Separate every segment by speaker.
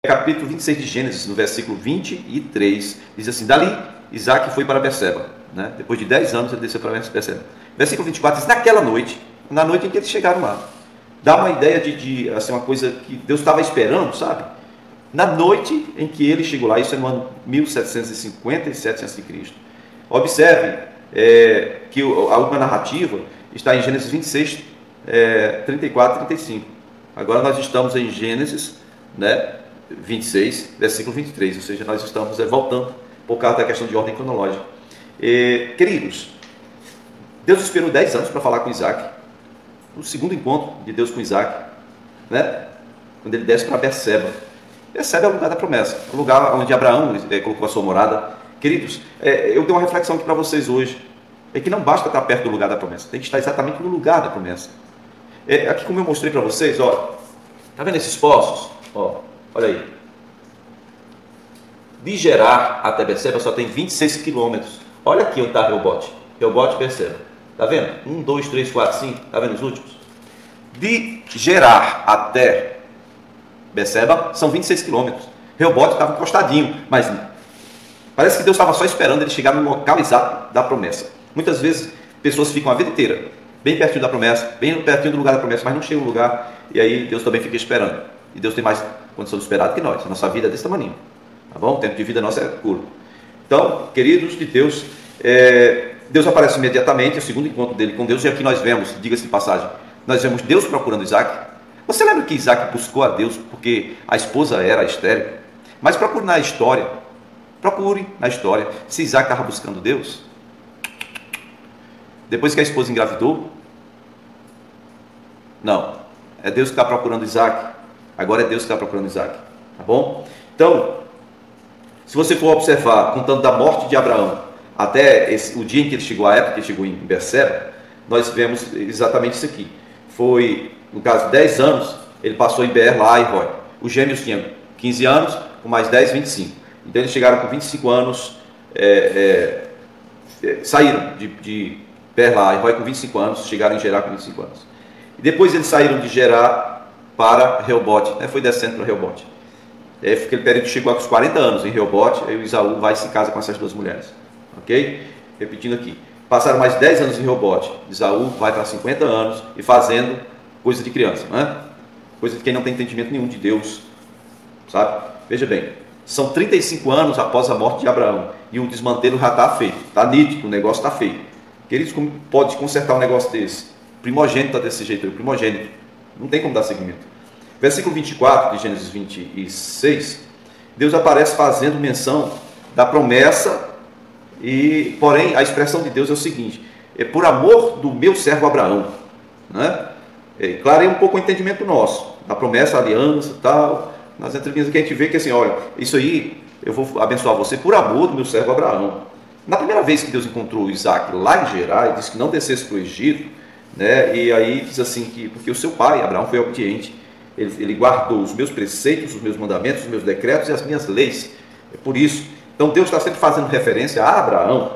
Speaker 1: capítulo 26 de Gênesis, no versículo 23, diz assim: dali Isaac foi para Berseba, né? Depois de 10 anos ele desceu para Berseba. Versículo 24 diz: naquela noite, na noite em que eles chegaram lá. Dá uma ideia de assim, uma coisa que Deus estava esperando, sabe? Na noite em que ele chegou lá, isso é no ano 1757 a.C. Observe que a última narrativa está em Gênesis 26, 34 e 35. Agora nós estamos em Gênesis, né, 26, versículo 23, ou seja, nós estamos voltando por causa da questão de ordem cronológica. Queridos, Deus esperou 10 anos para falar com Isaac. O segundo encontro de Deus com Isaac, né, quando ele desce para Berseba. Berseba é o lugar da promessa, o lugar onde Abraão colocou a sua morada. Queridos, eu dei uma reflexão aqui para vocês hoje. É que não basta estar perto do lugar da promessa, tem que estar exatamente no lugar da promessa. Aqui como eu mostrei para vocês, ó, tá vendo esses poços? Ó, olha aí. De Gerar até Berseba só tem 26 quilômetros. Olha aqui onde está Reobote. Reobote e Berseba. Tá vendo? 1, 2, 3, 4, 5. Tá vendo os últimos? De Gerar até Berseba são 26 quilômetros. Reobote estava encostadinho, mas parece que Deus estava só esperando ele chegar no local exato da promessa. Muitas vezes pessoas ficam a vida inteira bem pertinho da promessa, bem pertinho do lugar da promessa, mas não chega no lugar, e aí Deus também fica esperando. E Deus tem mais condição de esperar do que nós. A nossa vida é desse tamanho, tá bom? O tempo de vida nosso é curto. Então, queridos de Deus, Deus aparece imediatamente, o segundo encontro dele com Deus, e aqui nós vemos, diga-se de passagem, nós vemos Deus procurando Isaac. Você lembra que Isaac buscou a Deus porque a esposa era estéril? Mas procure na história se Isaac estava buscando Deus. Depois que a esposa engravidou, não, é Deus que está procurando Isaac. Agora é Deus que está procurando Isaac, tá bom? Então, se você for observar, contando da morte de Abraão até o dia em que ele chegou, a época que ele chegou em Berseba, nós vemos exatamente isso aqui. Foi, no caso, 10 anos, ele passou em Beer, lá e Roi. Os gêmeos tinham 15 anos, com mais 10, 25. Então eles chegaram com 25 anos, saíram de Beer, lá e Roi com 25 anos, chegaram em Gerar com 25 anos. E depois eles saíram de Gerar para Reobote, foi descendo para Reobote. Aquele período chegou aos 40 anos em Reobote, aí o Isaú vai e se casa com essas duas mulheres. Ok? Repetindo aqui. Passaram mais 10 anos em Reobote. Isaú vai para 50 anos e fazendo coisa de criança, né? Coisa de quem não tem entendimento nenhum de Deus, sabe? Veja bem, são 35 anos após a morte de Abraão e o desmantelo já está feito, está nítido, o negócio está feito. Queridos, como pode consertar um negócio desse? Primogênito está desse jeito, primogênito. Não tem como dar seguimento. Versículo 24 de Gênesis 26, Deus aparece fazendo menção da promessa, porém a expressão de Deus é o seguinte: por amor do meu servo Abraão, né? Clarei um pouco o entendimento nosso, da promessa, aliança e tal, nas entrelinhas que a gente vê que assim, olha, isso aí, eu vou abençoar você por amor do meu servo Abraão. Na primeira vez que Deus encontrou Isaac lá em Gerar, ele disse que não descesse para o Egito, né? E aí diz assim, que porque o seu pai, Abraão, foi obediente, ele guardou os meus preceitos, os meus mandamentos, os meus decretos e as minhas leis. É por isso. Então Deus está sempre fazendo referência a Abraão.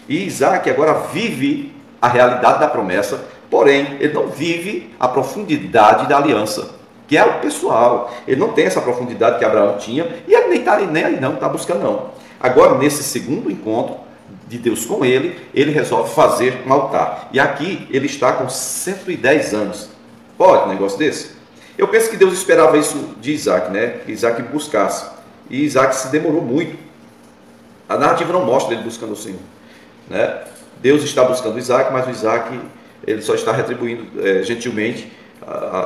Speaker 1: E Isaac agora vive a realidade da promessa, porém ele não vive a profundidade da aliança, que é o pessoal. Ele não tem essa profundidade que Abraão tinha, e ele nem está aí não, está buscando não. Agora, nesse segundo encontro de Deus com ele resolve fazer um altar. E aqui ele está com 110 anos. Pode um negócio desse? Eu penso que Deus esperava isso de Isaac, né? Que Isaac buscasse. E Isaac se demorou muito. A narrativa não mostra ele buscando o Senhor, né? Deus está buscando Isaac, mas o Isaac ele só está retribuindo gentilmente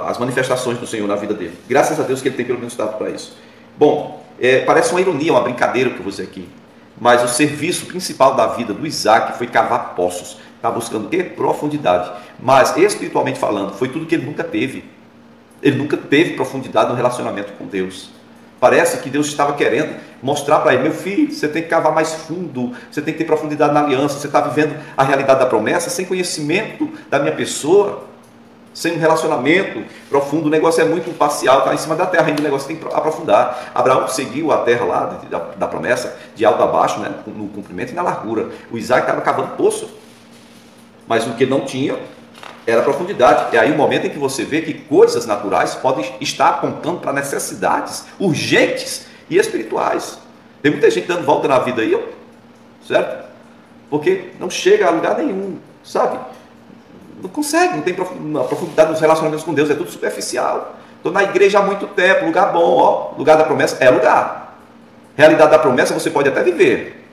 Speaker 1: as manifestações do Senhor na vida dele. Graças a Deus que ele tem pelo menos dado para isso. Bom, parece uma ironia, uma brincadeira que eu vou dizer aqui, mas o serviço principal da vida do Isaac foi cavar poços. Está buscando o quê? Profundidade. Mas espiritualmente falando, foi tudo que ele nunca teve. Ele nunca teve profundidade no relacionamento com Deus. Parece que Deus estava querendo mostrar para ele: meu filho, você tem que cavar mais fundo, você tem que ter profundidade na aliança, você está vivendo a realidade da promessa sem conhecimento da minha pessoa, sem um relacionamento profundo. O negócio é muito parcial, está em cima da terra, ainda o negócio tem que aprofundar. Abraão seguiu a terra lá da promessa, de alto a baixo, né, no comprimento e na largura. O Isaac estava cavando poço, mas o que não tinha Era profundidade. É aí o momento em que você vê que coisas naturais podem estar apontando para necessidades urgentes e espirituais. Tem muita gente dando volta na vida aí, ó, certo? Porque não chega a lugar nenhum, sabe? Não consegue, não tem profundidade nos relacionamentos com Deus, é tudo superficial. Estou na igreja há muito tempo, lugar bom, ó, lugar da promessa é lugar. Realidade da promessa você pode até viver.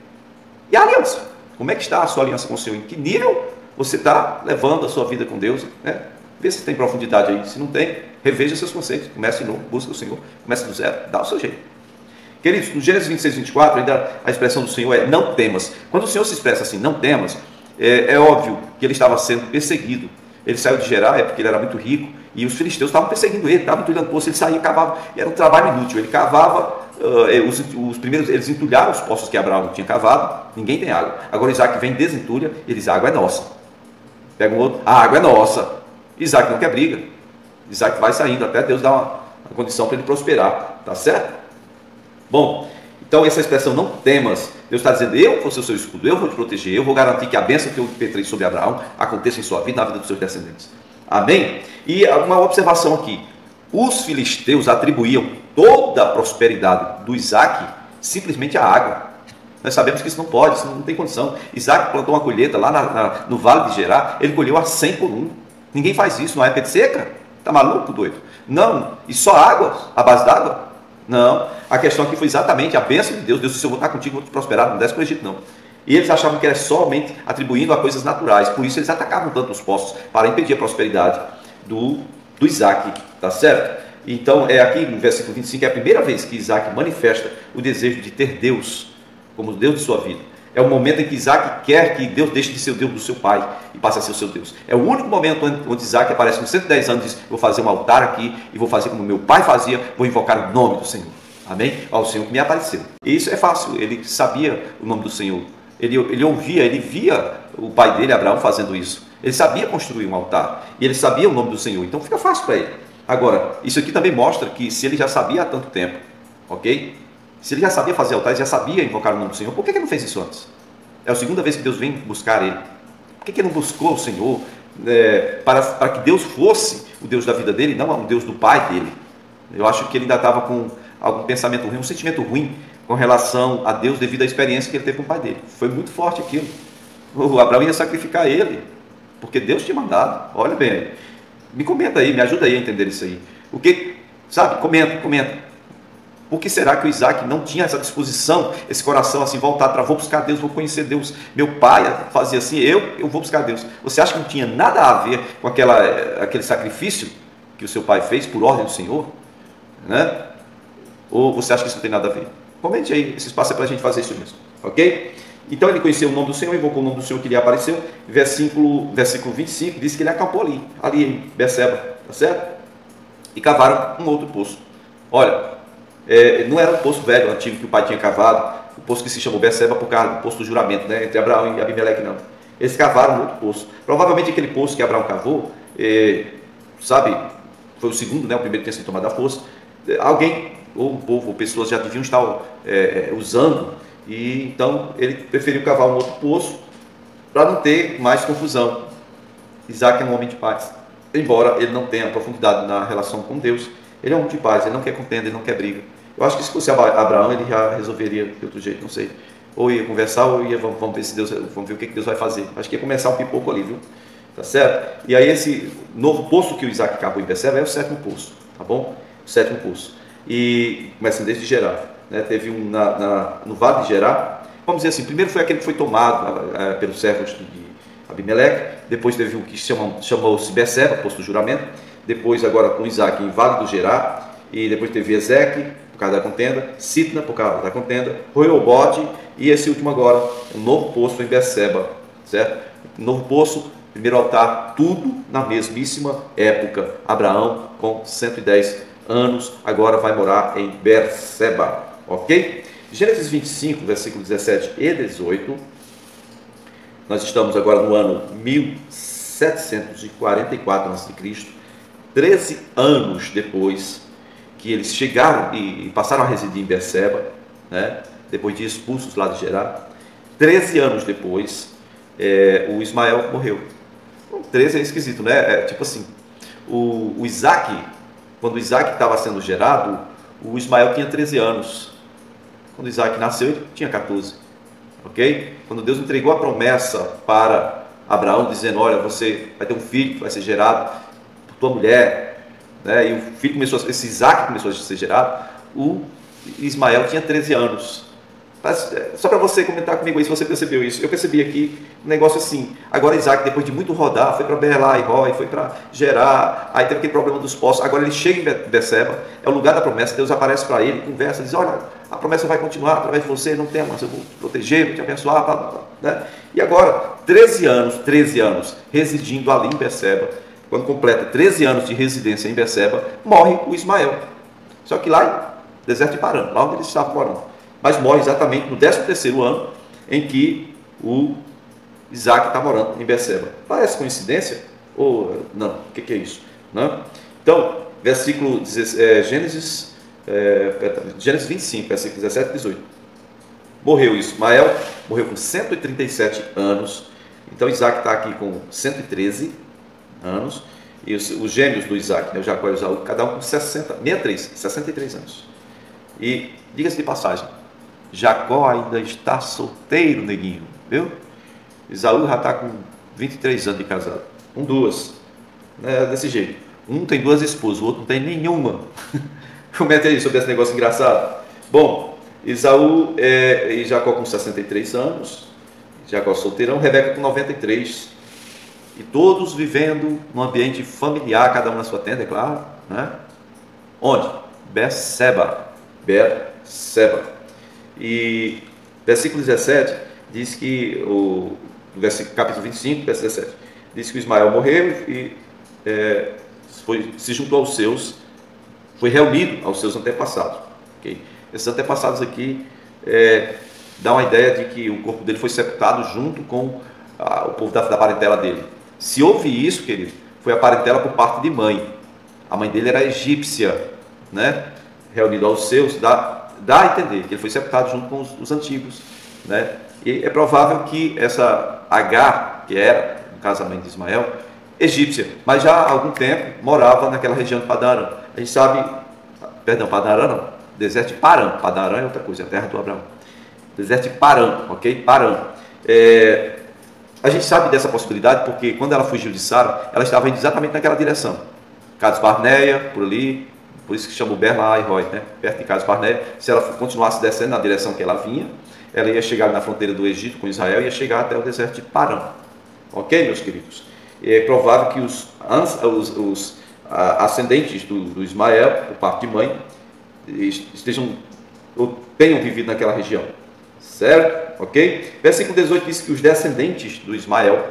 Speaker 1: E a aliança? Como é que está a sua aliança com o Senhor? Em que nível você está levando a sua vida com Deus? Né? Vê se tem profundidade aí. Se não tem, reveja seus conceitos. Comece de novo, busca o Senhor. Comece do zero, dá o seu jeito. Queridos, no Gênesis 26, 24, ainda a expressão do Senhor é não temas. Quando o Senhor se expressa assim, não temas, é óbvio que ele estava sendo perseguido. Ele saiu de Gerar, é porque ele era muito rico, e os filisteus estavam perseguindo ele, estavam entulhando poço, ele saía e cavava, era um trabalho inútil, ele cavava, os primeiros, eles entulharam os poços que Abraão tinha cavado, ninguém tem água. Agora Isaac vem, desentulha, e diz, a água é nossa. Pega um outro, a água é nossa. Isaac não quer briga. Isaac vai saindo, até Deus dar uma condição para ele prosperar, tá certo? Bom, então essa expressão não temas, Deus está dizendo, eu vou ser o seu escudo, eu vou te proteger, eu vou garantir que a bênção que eu impetrei sobre Abraão aconteça em sua vida, na vida dos seus descendentes. Amém? E uma observação aqui, os filisteus atribuíam toda a prosperidade do Isaac simplesmente à água. Nós sabemos que isso não pode, isso não tem condição. Isaac plantou uma colheita lá no vale de Gerar, ele colheu a 100 por 1. Ninguém faz isso numa época de seca. Está maluco, doido? Não. E só água, a base d'água? Não. A questão aqui foi exatamente a bênção de Deus. Deus disse, eu vou estar contigo, vou te prosperar, não desce para o Egito não. E eles achavam que era somente atribuindo a coisas naturais. Por isso eles atacavam tanto os poços, para impedir a prosperidade do Isaac. Tá certo? Então, aqui no versículo 25, é a primeira vez que Isaac manifesta o desejo de ter Deus como Deus de sua vida. É o momento em que Isaac quer que Deus deixe de ser o Deus do seu pai e passe a ser o seu Deus. É o único momento onde Isaac aparece com 110 anos e diz, vou fazer um altar aqui e vou fazer como meu pai fazia, vou invocar o nome do Senhor. Amém? Ao Senhor que me apareceu. E isso é fácil, ele sabia o nome do Senhor. Ele ouvia, ele via o pai dele, Abraão, fazendo isso. Ele sabia construir um altar e ele sabia o nome do Senhor. Então fica fácil para ele. Agora, isso aqui também mostra que se ele já sabia há tanto tempo, ok? Se ele já sabia fazer altares, já sabia invocar o nome do Senhor, por que ele não fez isso antes? É a segunda vez que Deus vem buscar ele. Por que ele não buscou o Senhor para que Deus fosse o Deus da vida dele, não o Deus do pai dele? Eu acho que ele ainda estava com algum pensamento ruim, um sentimento ruim com relação a Deus devido à experiência que ele teve com o pai dele. Foi muito forte aquilo. O Abraão ia sacrificar ele, porque Deus tinha mandado. Olha bem, me comenta aí, me ajuda aí a entender isso aí. O que, sabe, comenta. Por que será que o Isaac não tinha essa disposição, esse coração assim, voltado para vou buscar Deus, vou conhecer Deus? Meu pai fazia assim, eu vou buscar Deus. Você acha que não tinha nada a ver com aquele sacrifício que o seu pai fez por ordem do Senhor? Né? Ou você acha que isso não tem nada a ver? Comente aí, esse espaço é para a gente fazer isso mesmo, ok? Então ele conheceu o nome do Senhor, invocou o nome do Senhor que lhe apareceu. Versículo 25 diz que ele acampou ali em Berseba, tá certo? E cavaram um outro poço. Olha, não era um poço velho, antigo, que o pai tinha cavado, o poço que se chamou Berseba por causa do poço do juramento, né, entre Abraão e Abimeleque, não. Eles cavaram um outro poço. Provavelmente aquele poço que Abraão cavou, sabe, foi o segundo, né, o primeiro tinha sido tomado à força. Alguém, ou um povo, ou pessoas já deviam estar usando, e então ele preferiu cavar um outro poço para não ter mais confusão. Isaac é um homem de paz, embora ele não tenha profundidade na relação com Deus. Ele é um homem de paz, ele não quer contenda, ele não quer briga. Eu acho que se fosse Abraão, ele já resolveria de outro jeito, não sei. Ou ia conversar, ou ia, vamos ver se Deus, vamos ver o que Deus vai fazer. Acho que ia começar um pipoco ali, viu? Tá certo? E aí esse novo poço que o Isaac acabou em Berseba é o sétimo poço, tá bom? O sétimo poço. E começando desde Gerar, né? Teve um no vale de Gerar. Vamos dizer assim, primeiro foi aquele que foi tomado pelos servos de Abimeleque, depois teve um que chamou-se Berseba, poço do juramento, depois agora com Isaac em Vale do Gerar, e depois teve Ezeque, por causa da contenda, Sitna, por causa da contenda, Reobote, e esse último agora, um novo poço em Berseba, certo? Um novo poço, primeiro altar, tudo na mesmíssima época. Abraão, com 110 anos, agora vai morar em Berseba, ok? Gênesis 25, versículo 17 e 18, nós estamos agora no ano 1744 a.C., 13 anos depois que eles chegaram e passaram a residir em Berseba, né? Depois de expulsos lá de Gerar, 13 anos depois, o Ismael morreu. 13 é esquisito, né? É tipo assim, o Isaac, quando o Isaac estava sendo gerado, o Ismael tinha 13 anos. Quando o Isaac nasceu, ele tinha 14. Ok? Quando Deus entregou a promessa para Abraão, dizendo, olha, você vai ter um filho que vai ser gerado por tua mulher, né? E o filho esse Isaac começou a ser gerado, o Ismael tinha 13 anos. Mas, só para você comentar comigo aí, se você percebeu isso. Eu percebi aqui um negócio assim. Agora Isaac, depois de muito rodar, foi para Beerlai Roi, foi para Gerar, aí teve aquele problema dos poços. Agora ele chega em Beceba, é o lugar da promessa. Deus aparece para ele, conversa, diz, olha, a promessa vai continuar através de você, não temas, eu vou te proteger, vou te abençoar, blá, blá, blá, né? E agora, 13 anos residindo ali em Beceba, quando completa 13 anos de residência em Beceba, morre o Ismael. Só que lá em deserto de Parã, lá onde eles estavam morando. Mas morre exatamente no 13º ano em que o Isaac está morando em Beceba. Parece coincidência? Ou não? O que é isso? Não? Então, versículo Gênesis 25, versículo 17 e 18. Morreu Ismael, morreu com 137 anos. Então Isaac está aqui com 113 anos. E os gêmeos do Isaac, né, o Jacó e o Esaú, cada um com 63 anos. E diga-se de passagem, Jacó ainda está solteiro, neguinho, viu? Esaú já está com 23 anos de casado, com duas, né, desse jeito. Um tem duas esposas, o outro não tem nenhuma. Comenta aí sobre esse negócio engraçado. Bom, Esaú e Jacó com 63 anos, Jacó solteirão, Rebeca com 93, e todos vivendo num ambiente familiar, cada um na sua tenda, é claro, né? Onde? Beceba. E versículo 17 diz que capítulo 25, versículo 17, diz que o Ismael morreu e se juntou aos seus, foi reunido aos seus antepassados. Okay? Esses antepassados aqui dá uma ideia de que o corpo dele foi sepultado junto com o povo da parentela dele. Se houve isso, querido, foi a parentela por parte de mãe. A mãe dele era egípcia, né? Reunido aos seus, dá a entender que ele foi sepultado junto com os antigos, né? E é provável que essa Agar, que era, no caso a mãe de Ismael, egípcia, mas já há algum tempo morava naquela região de Padan Aram. A gente sabe, perdão, Padan Aram não, deserto de Parã. Padan Aram é outra coisa, é a terra do Abraão. Deserto de Parã, ok? Parã. A gente sabe dessa possibilidade porque quando ela fugiu de Sara, ela estava indo exatamente naquela direção. Cades Barneia, por ali, por isso que chama Beerlai Roi, né? Perto de Cades Barneia. Se ela continuasse descendo na direção que ela vinha, ela ia chegar na fronteira do Egito com Israel e ia chegar até o deserto de Parã. Ok, meus queridos? É provável que os ascendentes do Ismael, por parte de mãe, tenham vivido naquela região. Certo? Ok? Versículo 18 diz que os descendentes do Ismael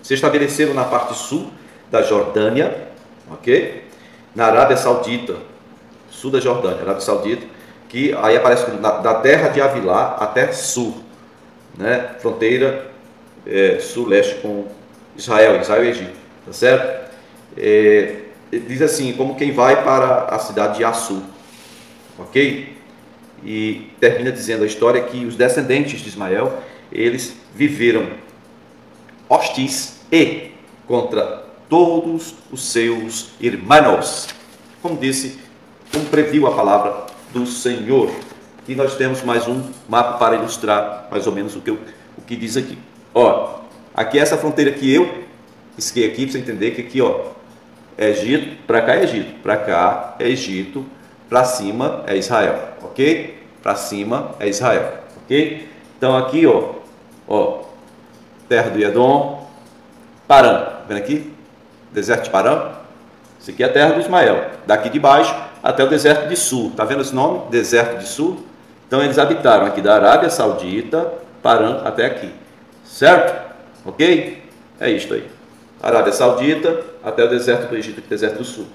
Speaker 1: se estabeleceram na parte sul da Jordânia, ok? Na Arábia Saudita, sul da Jordânia, Arábia Saudita, que aí aparece da terra de Avilá até sul, né? Fronteira sul-leste com Israel e Egito, tá certo? Diz assim, como quem vai para a cidade de Assur, ok? E termina dizendo a história que os descendentes de Ismael, eles viveram hostis e contra todos os seus irmãos, como previu a palavra do Senhor. E nós temos mais um mapa para ilustrar mais ou menos o que diz aqui. Ó, aqui é essa fronteira que eu risquei aqui para você entender que aqui, ó, é Egito, para cá é Egito, para cá é Egito, para cima é Israel, ok? Para cima é Israel, ok? Então aqui, ó, terra do Edom, Parã, tá vendo aqui? Deserto de Parã. Isso aqui é a terra do Ismael, daqui de baixo até o deserto de Sur. Tá vendo esse nome? Deserto de Sur. Então eles habitaram aqui da Arábia Saudita, Parã até aqui, certo? Ok? É isto aí. Arábia Saudita até o deserto do Egito, deserto do Sul.